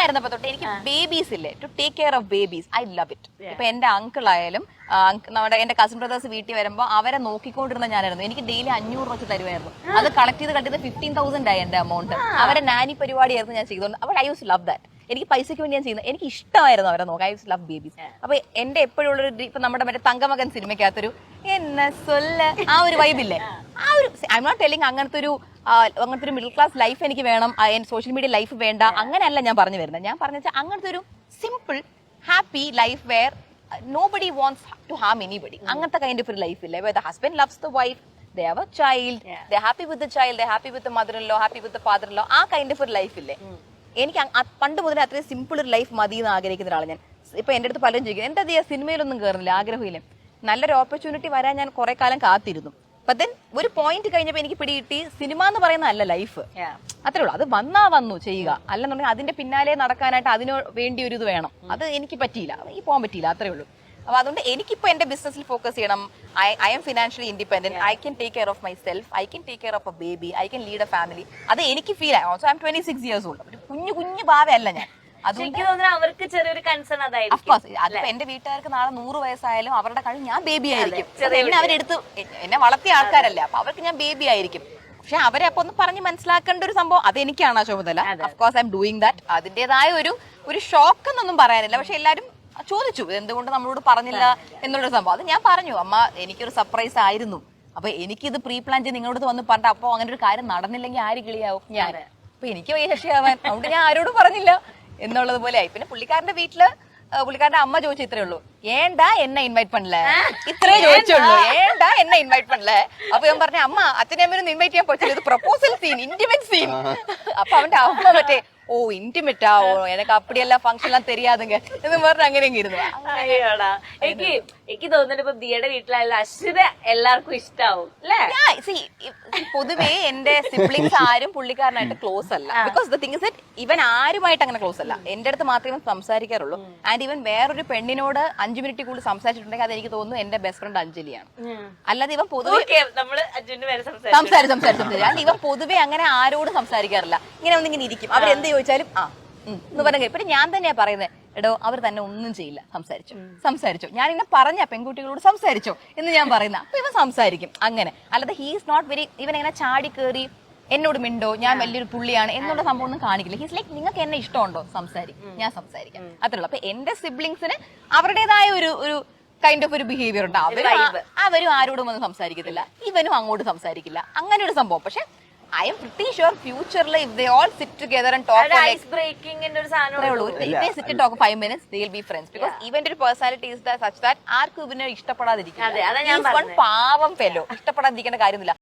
കുഞ്ഞായിരുന്നപ്പോ തൊട്ട് എനിക്ക് ബേബീസ് ഇല്ലേ, to take care of babies, I love it. ഇപ്പൊ എന്റെ അങ്കിൾ ആയാലും എന്റെ കസിൻ ബ്രദേഴ്സ് വീട്ടിൽ വരുമ്പോൾ അവരെ നോക്കിക്കൊണ്ടിരുന്ന ഞാനായിരുന്നു. എനിക്ക് ഡെയിലി 500 വെച്ച് തരുമായിരുന്നു. അത് കളക്ട് ചെയ്ത് 15,000 ആയി എന്റെ എമൗണ്ട്. അവരെ നാനി പരിപാടിയായിരുന്നു ഞാൻ ചെയ്തോണ്ട്. അപ്പോൾ ഐ യൂസ് ലവ് ദാറ്റ്. എനിക്ക് പൈസയ്ക്ക് വേണ്ടി ഞാൻ ചെയ്യുന്നത്, എനിക്ക് ഇഷ്ടമായിരുന്നു അവരെ നോക്കാം. I use love babies. അപ്പൊ എന്റെ എപ്പോഴും ഉള്ളൊരു ഇപ്പൊ നമ്മുടെ മറ്റേ തങ്കമകൻ സിനിമയ്ക്കകത്തൊരു എന്നെ സൊല്ല ആ ഒരു വൈബില്ലേ, ആ ഒരു ഐ എം നോട്ട് ടെല്ലിങ് അങ്ങനത്തെ ഒരു മിഡിൽ ക്ലാസ് ലൈഫ് എനിക്ക് വേണം, സോഷ്യൽ മീഡിയ ലൈഫ് വേണ്ട, അങ്ങനെയല്ല ഞാൻ പറഞ്ഞു വരുന്നത്. ഞാൻ പറഞ്ഞു വെച്ചാൽ അങ്ങനത്തെ ഒരു simple happy life where nobody wants to harm anybody. അങ്ങനത്തെ കൈൻഡ് ഓഫ് ഒരു ലൈഫ് ഇല്ലേ, where the husband loves the wife, they have a child, they're happy with the child, they're happy with the mother-in-law, happy with the father-in-law. ആ kind of ഒരു life ഇല്ലേ, എനിക്ക് പണ്ട് മുതലേ അത്രയും സിമ്പിൾ ഒരു ലൈഫ് മതി എന്ന് ആഗ്രഹിക്കുന്ന ഒരാളാണ് ഞാൻ. ഇപ്പൊ എന്റെ അടുത്ത് പലരും ചോദിക്കും എന്താ ചെയ്യാ സിനിമയിലൊന്നും കയറുന്നില്ല, ആഗ്രഹമില്ല. നല്ലൊരു ഓപ്പർച്യൂണിറ്റി വരാൻ ഞാൻ കുറെ കാലം കാത്തിരുന്നു. അപ്പൊ ഒരു പോയിന്റ് കഴിഞ്ഞപ്പോ എനിക്ക് പിടികിട്ടി സിനിമ എന്ന് പറയുന്ന അല്ല ലൈഫ്, അത്രേ ഉള്ളൂ. അത് വന്നു ചെയ്യുക, അല്ലെന്നുണ്ടെങ്കിൽ അതിന്റെ പിന്നാലെ നടക്കാനായിട്ട് അതിന് വേണ്ടി ഒരു ഇത് വേണം. അത് എനിക്ക് പറ്റിയില്ല, എനിക്ക് പോകാൻ പറ്റിയില്ല, അത്രേ ഉള്ളൂ. അപ്പൊ അതുകൊണ്ട് എനിക്കിപ്പോ എന്റെ ബിസിനസ്സിൽ ഫോക്കസ് ചെയ്യണം. I M financially independent, I can take care of my self, I can take care of A baby, I can lead A family. അത് എനിക്ക് ഫീൽ ആയി. Also I M 26 years old. ഒരു കുഞ്ഞു ഭാവയല്ല ഞാൻ. അവർക്ക് ചെറിയൊരു കൺസേൺ അതായിരിക്കും. അതിപ്പോ എന്റെ വീട്ടുകാർക്ക് നാളെ 100 വയസ്സായാലും അവരുടെ കഴിവ് ഞാൻ ബേബി ആയിരിക്കും. എന്നെ അവരെടുത്ത് എന്നെ വളർത്തിയ ആൾക്കാരല്ലേ, അപ്പൊ അവർക്ക് ഞാൻ ബേബി ആയിരിക്കും. പക്ഷെ അവരെ അപ്പൊ ഒന്ന് പറഞ്ഞ് മനസ്സിലാക്കേണ്ട ഒരു സംഭവം അതെനിക്കാണ് ആ ചുമതല. Of course I am doing that. അതിന്റേതായ ഒരു ഷോക്ക് എന്നൊന്നും പറയാനില്ല. പക്ഷെ എല്ലാരും ചോദിച്ചു എന്തുകൊണ്ട് നമ്മളോട് പറഞ്ഞില്ല എന്നുള്ളൊരു സംഭവം. അത് ഞാൻ പറഞ്ഞു, അമ്മ എനിക്കൊരു സർപ്രൈസ് ആയിരുന്നു. അപ്പൊ എനിക്കിത് പ്രീ പ്ലാൻ ചെയ്ത് നിങ്ങളോട് വന്ന് പറഞ്ഞ അപ്പൊ അങ്ങനെ ഒരു കാര്യം നടന്നില്ലെങ്കിൽ ആര് കിളിയാവും ഞാൻ. അപ്പൊ എനിക്ക് വയ്യ ശശിയാവാൻ, അതുകൊണ്ട് ഞാൻ ആരോടും പറഞ്ഞില്ല എന്നുള്ളത് പോലെ ആയി. പിന്നെ പുള്ളിക്കാരന്റെ വീട്ടില് പുള്ളിക്കാരന്റെ അമ്മ ചോദിച്ചു ഇത്രേ ഉള്ളൂ, ഏണ്ടാ എന്നെ ഇൻവൈറ്റ് പണല, ഇത്രേ ചോദിച്ചുള്ളൂ, ഏണ്ടാ എന്നെ ഇൻവൈറ്റ് പണല. അപ്പൊ ഞാൻ പറഞ്ഞ അമ്മ അച്ഛനെ അമ്മയൊന്നും ഇൻവൈറ്റ് ചെയ്യാൻ പറ്റില്ല, ഇത് പ്രപ്പോസൽ സീൻ, ഇന്റിമേറ്റ് സീൻ. അപ്പൊ അവന്റെ അമ്മ മറ്റേ ഓ ഇന്റിമേറ്റാ, ഓ എനക്ക് അപ്പടിയെല്ലാം ഫംഗ്ഷൻ എല്ലാം തെരിയാതെങ്ക എന്ന് പറഞ്ഞ അങ്ങനെയെങ്കിൽ ഇരുന്നു. എനിക്ക് തോന്നുന്നുണ്ട് ഇപ്പൊ ദിയയുടെ വീട്ടിലായാലും അശ്വിത എല്ലാവർക്കും ഇഷ്ടാവും അല്ലേ. പൊതുവേ എന്റെ സിബ്ലിങ്സ് ആരും പുള്ളിക്കാരനായിട്ട് ക്ലോസ് അല്ല. Because the thing is that ഇവൻ ആരുമായിട്ട് അങ്ങനെ ക്ലോസ് അല്ല. എന്റെ അടുത്ത് മാത്രമേ സംസാരിക്കാറുള്ളൂ. ആൻഡ് ഇവൻ വേറൊരു പെണ്ണിനോട് 5 മിനിറ്റ് കൂടുതൽ സംസാരിച്ചിട്ടുണ്ടെങ്കിൽ അത് എനിക്ക് തോന്നുന്നു എന്റെ ബെസ്റ്റ് ഫ്രണ്ട് അഞ്ജലിയാണ്. അല്ലാതെ ഇവൻ പൊതുവെ സംസാരിച്ചു ഇവൻ പൊതുവെ അങ്ങനെ ആരോടും സംസാരിക്കാറില്ല. ഇങ്ങനെ ഒന്നിങ്ങനെ ഇരിക്കും, അവരെന്ത് ചോദിച്ചാലും എന്ന് പറഞ്ഞ. പിന്നെ ഞാൻ തന്നെയാ പറയുന്നത്, എടോ അവർ തന്നെ ഒന്നും ചെയ്യില്ല, സംസാരിച്ചോ ഞാൻ ഇങ്ങനെ പറഞ്ഞ പെൺകുട്ടികളോട് സംസാരിച്ചോ എന്ന് ഞാൻ പറയുന്ന. അപ്പൊ ഇവൻ സംസാരിക്കും അങ്ങനെ. അല്ലാതെ ഹീസ് നോട്ട് വെരി, ഇവൻ എങ്ങനെ ചാടി കയറി എന്നോട് മിണ്ടോ ഞാൻ വലിയൊരു പുള്ളിയാണ് എന്നുള്ള സംഭവം ഒന്നും കാണിക്കില്ല. ഹീസ് ലൈക്ക് നിങ്ങൾക്ക് എന്നെ ഇഷ്ടമുണ്ടോ സംസാരിക്കും, ഞാൻ സംസാരിക്കാം, അത്രേ ഉള്ളൂ. അപ്പൊ എന്റെ സിബ്ലിങ്സിന് അവരുടേതായ ഒരു കൈൻഡ് ഓഫ് ഒരു ബിഹേവിയർ ഉണ്ട്. അവരും ആരോടും ഒന്നും സംസാരിക്കത്തില്ല, ഇവനും അങ്ങോട്ട് സംസാരിക്കില്ല, അങ്ങനെ ഒരു സംഭവം. പക്ഷെ I am pretty sure future if they all sit together and talk for ice breaking in ഒരു സാധനം, if they sit and talk for 5 minutes they will be friends. Because even their personality is such that ആർക്കും ഇവനെ ഇഷ്ടപ്പെടാതിരിക്കില്ല. പാവം fellow, ഇഷ്ടപ്പെടാതിരിക്കേണ്ട കാര്യമില്ല.